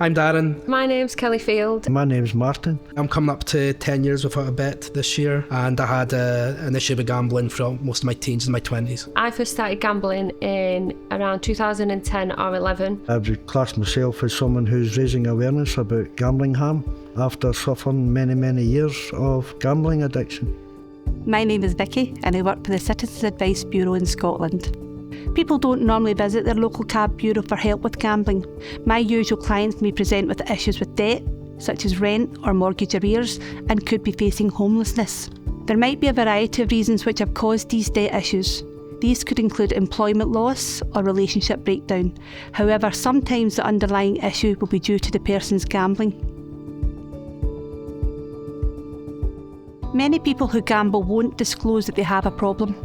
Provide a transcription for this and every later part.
I'm Darren. My name's Kelly Field. My name's Martin. I'm coming up to 10 years without a bet this year, and I had an issue with gambling for most of my teens and my 20s. I first started gambling in around 2010 or 11. I would class myself as someone who's raising awareness about gambling harm after suffering many years of gambling addiction. My name is Vicky and I work for the Citizens Advice Bureau in Scotland. People don't normally visit their local CAB bureau for help with gambling. My usual clients may present with issues with debt, such as rent or mortgage arrears, and could be facing homelessness. There might be a variety of reasons which have caused these debt issues. These could include employment loss or relationship breakdown. However, sometimes the underlying issue will be due to the person's gambling. Many people who gamble won't disclose that they have a problem.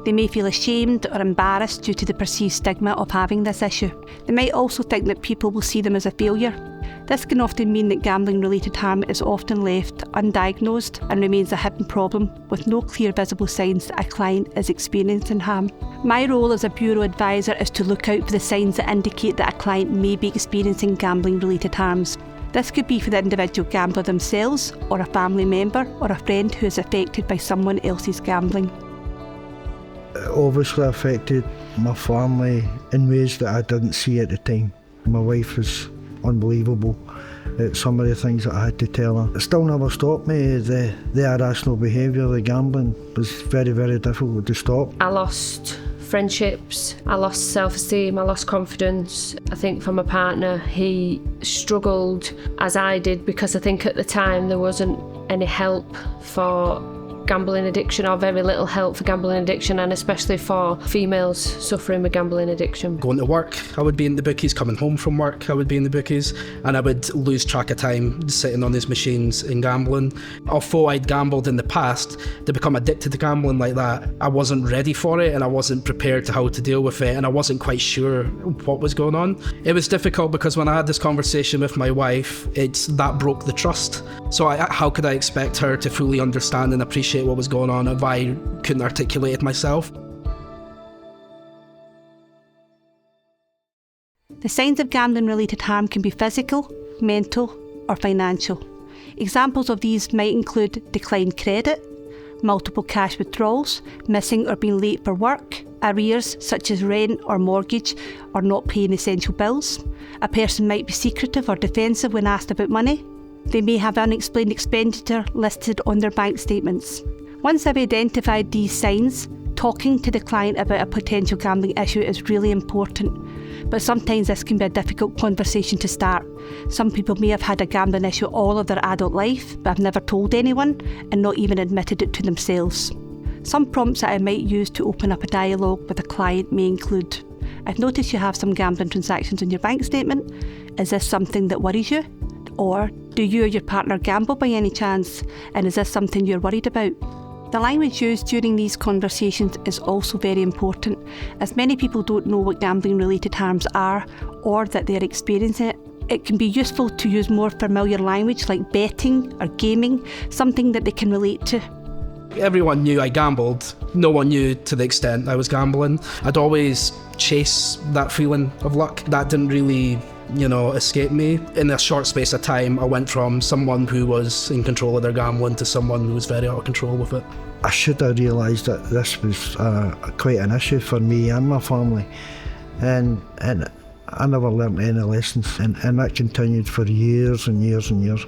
They may feel ashamed or embarrassed due to the perceived stigma of having this issue. They might also think that people will see them as a failure. This can often mean that gambling-related harm is often left undiagnosed and remains a hidden problem with no clear visible signs that a client is experiencing harm. My role as a bureau advisor is to look out for the signs that indicate that a client may be experiencing gambling-related harms. This could be for the individual gambler themselves, or a family member, or a friend who is affected by someone else's gambling. It obviously affected my family in ways that I didn't see at the time. My wife was unbelievable at some of the things that I had to tell her. It still never stopped me. The irrational behaviour, the gambling was very difficult to stop. I lost friendships, I lost self-esteem, I lost confidence. I think for my partner, he struggled as I did because I think at the time there wasn't any help for gambling addiction, or very little help for gambling addiction, and especially for females suffering with gambling addiction. Going to work, I would be in the bookies. Coming home from work, I would be in the bookies, and I would lose track of time sitting on these machines and gambling. Although I'd gambled in the past, to become addicted to gambling like that, I wasn't ready for it, and I wasn't prepared to how to deal with it, and I wasn't quite sure what was going on. It was difficult because when I had this conversation with my wife, that broke the trust. So how could I expect her to fully understand and appreciate what was going on if I couldn't articulate it myself? The signs of gambling-related harm can be physical, mental, or financial. Examples of these might include declined credit, multiple cash withdrawals, missing or being late for work, arrears such as rent or mortgage, or not paying essential bills. A person might be secretive or defensive when asked about money. They may have unexplained expenditure listed on their bank statements. Once I've identified these signs, talking to the client about a potential gambling issue is really important, but sometimes this can be a difficult conversation to start. Some people may have had a gambling issue all of their adult life, but have never told anyone and not even admitted it to themselves. Some prompts that I might use to open up a dialogue with a client may include: I've noticed you have some gambling transactions on your bank statement. Is this something that worries you? Or, do you or your partner gamble by any chance? And is this something you're worried about? The language used during these conversations is also very important, as many people don't know what gambling-related harms are or that they're experiencing it. It can be useful to use more familiar language like betting or gaming, something that they can relate to. Everyone knew I gambled. No one knew to the extent I was gambling. I'd always chase that feeling of luck. That didn't really escape me. In a short space of time, I went from someone who was in control of their gambling to someone who was very out of control with it. I should have realised that this was quite an issue for me and my family, and I never learnt any lessons, and that continued for years and years and years.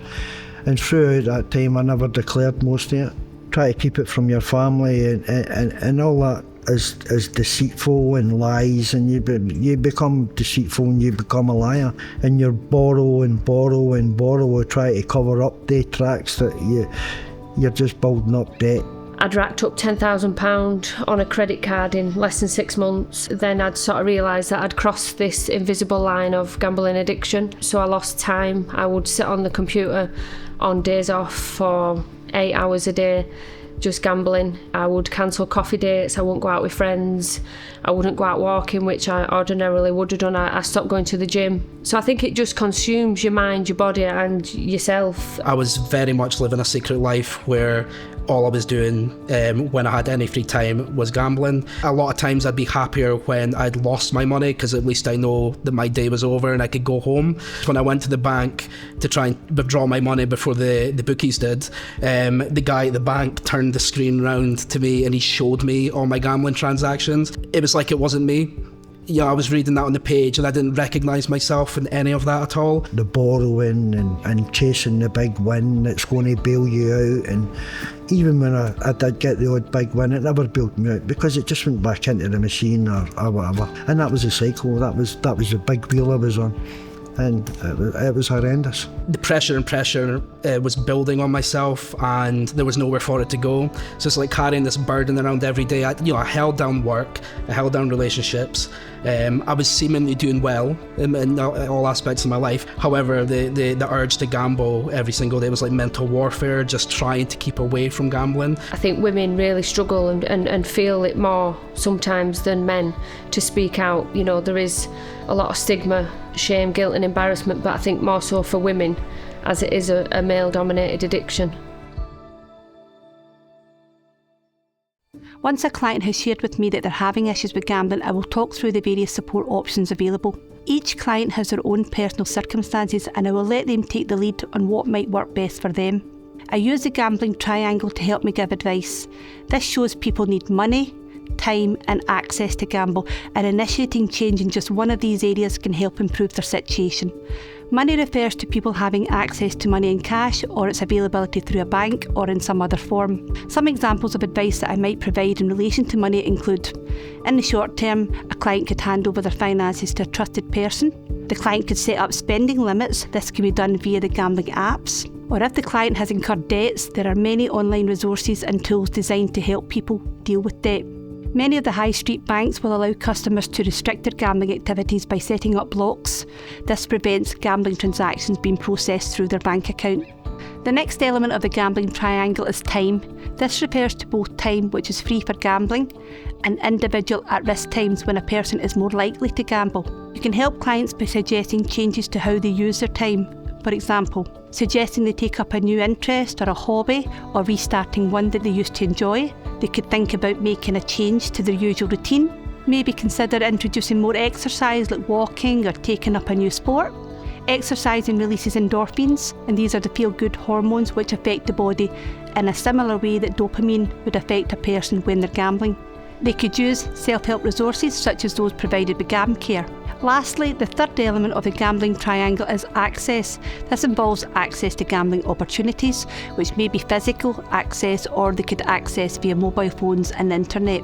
And throughout that time, I never declared most of it. Try to keep it from your family, and all that is deceitful and lies, and you become deceitful and you become a liar, and you borrow or try to cover up the tracks that you're just building up debt. I'd racked up £10,000 on a credit card in less than 6 months. Then I'd sort of realised that I'd crossed this invisible line of gambling addiction, so I lost time. I would sit on the computer on days off for 8 hours a day, just gambling. I would cancel coffee dates, I wouldn't go out with friends, I wouldn't go out walking, which I ordinarily would have done. I stopped going to the gym. So I think it just consumes your mind, your body and yourself. I was very much living a secret life where all I was doing when I had any free time was gambling. A lot of times I'd be happier when I'd lost my money, because at least I know that my day was over and I could go home. When I went to the bank to try and withdraw my money before the bookies did, the guy at the bank turned the screen round to me and he showed me all my gambling transactions. It was like it wasn't me. I was reading that on the page and I didn't recognise myself in any of that at all. The borrowing and chasing the big win that's going to bail you out, and even when I did get the odd big win, it never bailed me out because it just went back into the machine or whatever. And that was a cycle, that was the big wheel I was on. And it was horrendous. The pressure was building on myself and there was nowhere for it to go. So it's like carrying this burden around every day. I held down work, I held down relationships. I was seemingly doing well in all aspects of my life. However, the urge to gamble every single day was like mental warfare, just trying to keep away from gambling. I think women really struggle and feel it more sometimes than men to speak out. There is a lot of stigma, shame, guilt and embarrassment, but I think more so for women, as it is a male-dominated addiction. Once a client has shared with me that they're having issues with gambling, I will talk through the various support options available. Each client has their own personal circumstances and I will let them take the lead on what might work best for them. I use the gambling triangle to help me give advice. This shows people need money, time and access to gamble, and initiating change in just one of these areas can help improve their situation. Money refers to people having access to money in cash or its availability through a bank or in some other form. Some examples of advice that I might provide in relation to money include: in the short term, a client could hand over their finances to a trusted person. The client could set up spending limits. This can be done via the gambling apps. Or if the client has incurred debts, there are many online resources and tools designed to help people deal with debt. Many of the high street banks will allow customers to restrict their gambling activities by setting up blocks. This prevents gambling transactions being processed through their bank account. The next element of the gambling triangle is time. This refers to both time which is free for gambling and individual at-risk times when a person is more likely to gamble. You can help clients by suggesting changes to how they use their time. For example, suggesting they take up a new interest or a hobby, or restarting one that they used to enjoy. They could think about making a change to their usual routine. Maybe consider introducing more exercise like walking or taking up a new sport. Exercising releases endorphins, and these are the feel-good hormones which affect the body in a similar way that dopamine would affect a person when they're gambling. They could use self-help resources such as those provided by GamCare. Lastly, the third element of the gambling triangle is access. This involves access to gambling opportunities, which may be physical access or they could access via mobile phones and internet.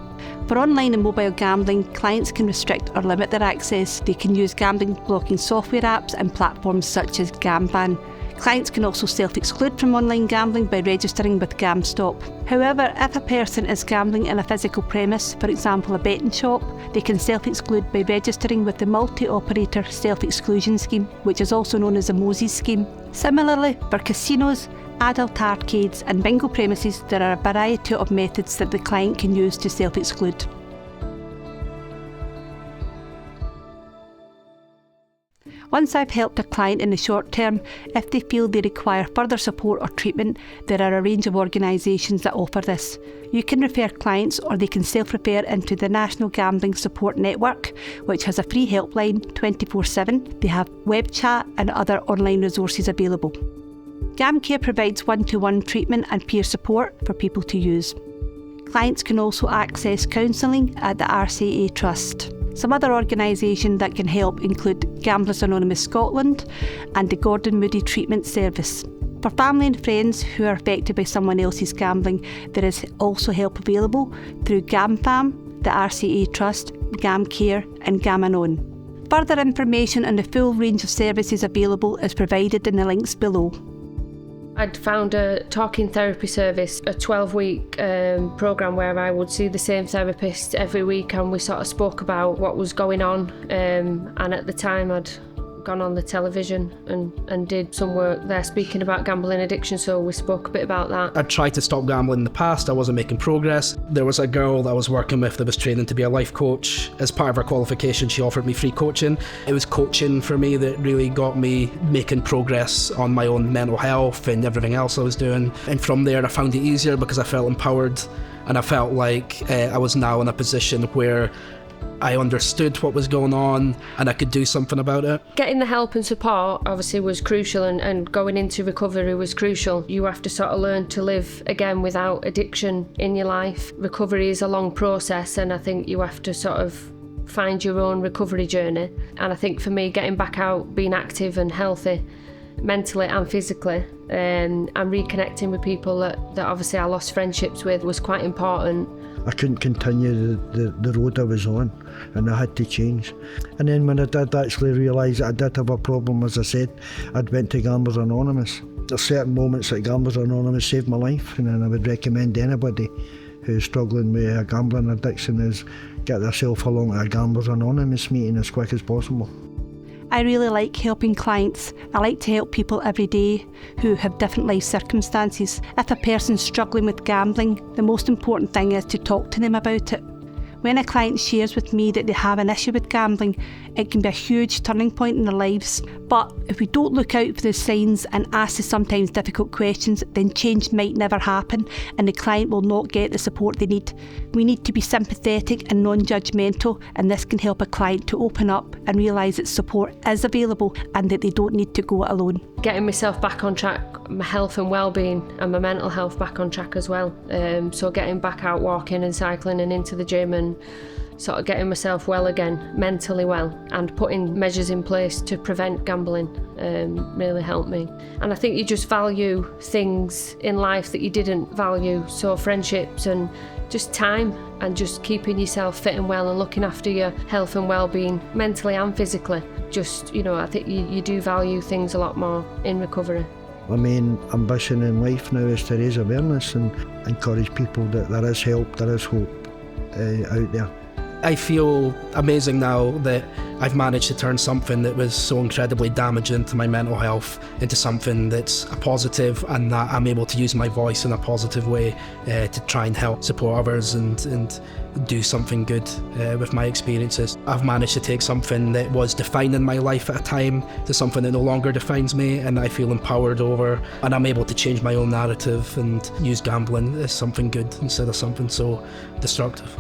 For online and mobile gambling, clients can restrict or limit their access. They can use gambling blocking software apps and platforms such as GamBan. Clients can also self-exclude from online gambling by registering with GamStop. However, if a person is gambling in a physical premise, for example a betting shop, they can self-exclude by registering with the multi-operator self-exclusion scheme, which is also known as a Moses scheme. Similarly, for casinos, adult arcades and bingo premises, there are a variety of methods that the client can use to self-exclude. Once I've helped a client in the short term, if they feel they require further support or treatment, there are a range of organisations that offer this. You can refer clients or they can self-refer into the National Gambling Support Network, which has a free helpline 24/7. They have web chat and other online resources available. GamCare provides one-to-one treatment and peer support for people to use. Clients can also access counselling at the RCA Trust. Some other organisations that can help include Gamblers Anonymous Scotland and the Gordon Moody Treatment Service. For family and friends who are affected by someone else's gambling, there is also help available through GamFam, the RCA Trust, GamCare and GamAnon. Further information on the full range of services available is provided in the links below. I'd found a talking therapy service, a 12-week programme where I would see the same therapist every week, and we sort of spoke about what was going on, and at the time I'd gone on the television and did some work there speaking about gambling addiction, so we spoke a bit about that. I'd tried to stop gambling in the past, I wasn't making progress. There was a girl that I was working with that was training to be a life coach. As part of her qualification, she offered me free coaching. It was coaching for me that really got me making progress on my own mental health and everything else I was doing. And from there I found it easier because I felt empowered, and I felt like I was now in a position where I understood what was going on and I could do something about it. Getting the help and support obviously was crucial, and going into recovery was crucial. You have to sort of learn to live again without addiction in your life. Recovery is a long process, and I think you have to sort of find your own recovery journey. And I think for me, getting back out, being active and healthy, mentally and physically, and reconnecting with people that obviously I lost friendships with was quite important. I couldn't continue the road I was on, and I had to change. And then when I did actually realise that I did have a problem, as I said, I'd went to Gamblers Anonymous. There's certain moments that Gamblers Anonymous saved my life, and I would recommend anybody who's struggling with a gambling addiction is get themselves along to a Gamblers Anonymous meeting as quick as possible. I really like helping clients. I like to help people every day who have different life circumstances. If a person's struggling with gambling, the most important thing is to talk to them about it. When a client shares with me that they have an issue with gambling, it can be a huge turning point in their lives. But if we don't look out for the signs and ask the sometimes difficult questions, then change might never happen and the client will not get the support they need. We need to be sympathetic and non-judgmental, and this can help a client to open up and realise that support is available and that they don't need to go it alone. Getting myself back on track, my health and well-being and my mental health back on track as well. So getting back out walking and cycling and into the gym and sort of getting myself well again, mentally well, and putting measures in place to prevent gambling really helped me. And I think you just value things in life that you didn't value, so friendships and just time, and just keeping yourself fit and well and looking after your health and well-being mentally and physically. Just, I think you do value things a lot more in recovery. My main ambition in life now is to raise awareness and encourage people that there is help, there is hope out there. I feel amazing now that I've managed to turn something that was so incredibly damaging to my mental health into something that's a positive, and that I'm able to use my voice in a positive way to try and help support others and do something good with my experiences. I've managed to take something that was defining my life at a time to something that no longer defines me, and I feel empowered over, and I'm able to change my own narrative and use gambling as something good instead of something so destructive.